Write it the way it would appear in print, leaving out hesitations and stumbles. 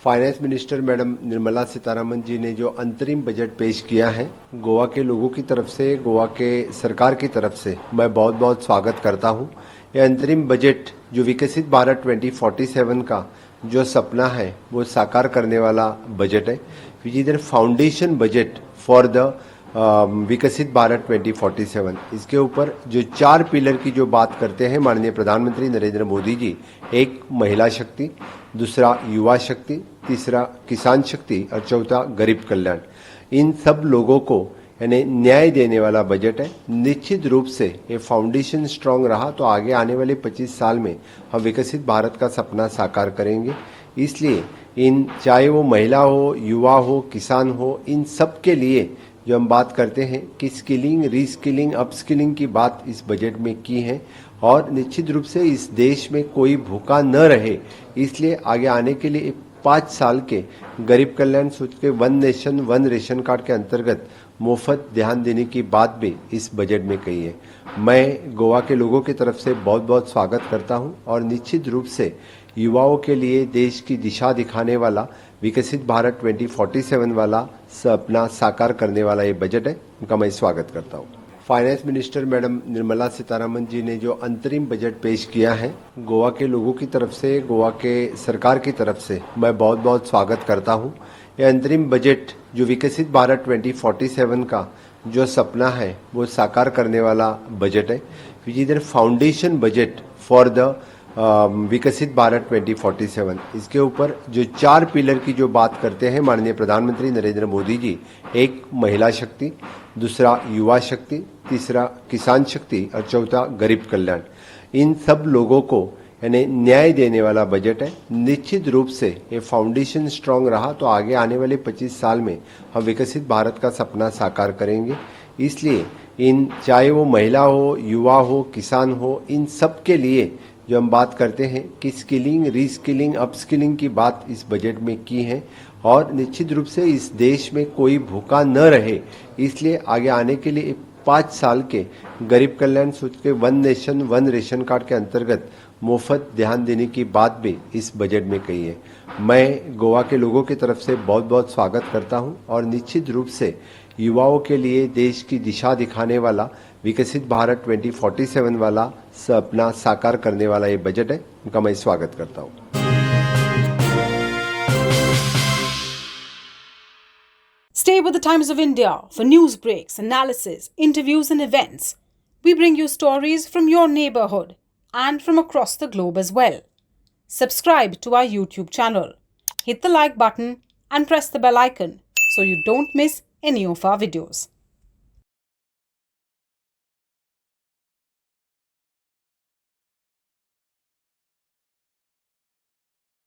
Finance minister madam Nirmala Sitharaman ji ने जो अंतरिम बजट पेश किया है, गोवा के लोगों की तरफ से, गोवा के सरकार की तरफ से मैं बहुत बहुत स्वागत करता हूं। ये अंतरिम बजट जो विकसित भारत 2047 का जो सपना है वो साकार करने वाला बजट है, which is the foundation budget for the विकसित भारत 2047। इसके ऊपर जो 4 पिलर की जो बात करते हैं माननीय प्रधानमंत्री नरेंद्र मोदी जी, एक महिला शक्ति, दूसरा युवा शक्ति, तीसरा किसान शक्ति और चौथा गरीब कल्याण। इन सब लोगों को यानी न्याय देने वाला बजट है। निश्चित रूप से ये फाउंडेशन स्ट्रांग रहा तो आगे आने वाले 25 साल में हम विकसित भारत का सपना साकार करेंगे। इसलिए इन चाहे वो महिला हो, युवा हो, किसान हो, इन सब के लिए जो हम बात करते हैं कि स्किलिंग, रीस्किलिंग, अपस्किलिंग की बात इस बजट में की है और निश्चित रूप से इस देश में कोई भूखा न रहे, इसलिए आगे आने के लिए 5 साल के गरीब कल्याण सूत्र के 1 नेशन 1 रेशन कार्ड के अंतर्गत मुफ्त ध्यान देने की बात भी इस बजट में कही है। मैं गोवा के लोगों की तरफ से बहुत बहुत स्वागत करता हूं और निश्चित रूप से युवाओं के लिए देश की दिशा दिखाने वाला विकसित भारत 2047 वाला सपना साकार करने वाला ये बजट है, उनका मैं स्वागत करता हूँ। Finance minister madam Nirmala Sitharaman ji ने जो अंतरिम बजट पेश किया है, गोवा के लोगों की तरफ से, गोवा के सरकार की तरफ से मैं बहुत बहुत स्वागत करता हूँ। ये अंतरिम बजट जो विकसित भारत 2047 का जो सपना है वो साकार करने वाला बजट है, which is the foundation budget for the विकसित भारत 2047। इसके ऊपर जो 4 पिलर की जो बात करते हैं माननीय प्रधानमंत्री नरेंद्र मोदी जी, एक महिला शक्ति, दूसरा युवा शक्ति, तीसरा किसान शक्ति और चौथा गरीब कल्याण। इन सब लोगों को यानी न्याय देने वाला बजट है। निश्चित रूप से ये फाउंडेशन स्ट्रांग रहा तो आगे आने वाले 25 साल में हम विकसित भारत का सपना साकार करेंगे। इसलिए इन चाहे वो महिला हो, युवा हो, किसान हो, इन सब के लिए जो हम बात करते हैं कि स्किलिंग, रीस्किलिंग, अपस्किलिंग की बात इस बजट में की है और निश्चित रूप से इस देश में कोई भूखा न रहे, इसलिए आगे आने के लिए 5 साल के गरीब कल्याण सूत्र के 1 नेशन 1 रेशन कार्ड के अंतर्गत मुफ्त ध्यान देने की बात भी इस बजट में कही है। मैं गोवा के लोगों की तरफ से बहुत बहुत स्वागत करता हूं और निश्चित रूप से युवाओं के लिए देश की दिशा दिखाने वाला विकसित भारत 2047 वाला सपना साकार करने वाला ये बजट है, उनका मैं स्वागत करता हूं। Stay with the Times of India for news breaks, analysis, interviews and events. We bring you stories from your neighborhood and from across the globe as well. Subscribe to our YouTube channel. Hit the like button and press the bell icon so you don't miss any of our videos.